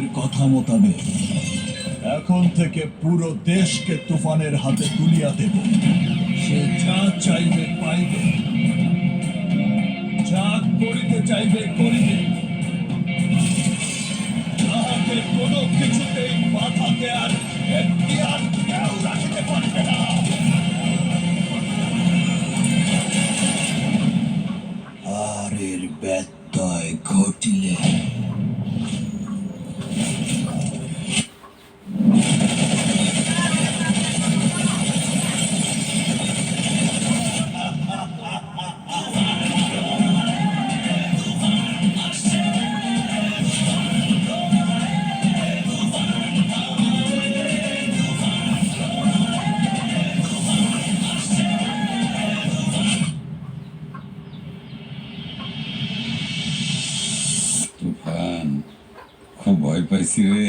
তুফানের কথা মোতাবেক এখন থেকে পুরো দেশকে তুফানের হাতে তুলিয়া দেব। সে যা চাইবে পাইবে, যা করিতে চাইবে করিবে, তাহাকে কোনো কিছুতেই বাধাতে আর এখতিয়ার কেউ রাখিতে পারবে না। আর এর ব্যত্যয় ঘটিলে তুফান খুব ভয় পাইছি রে।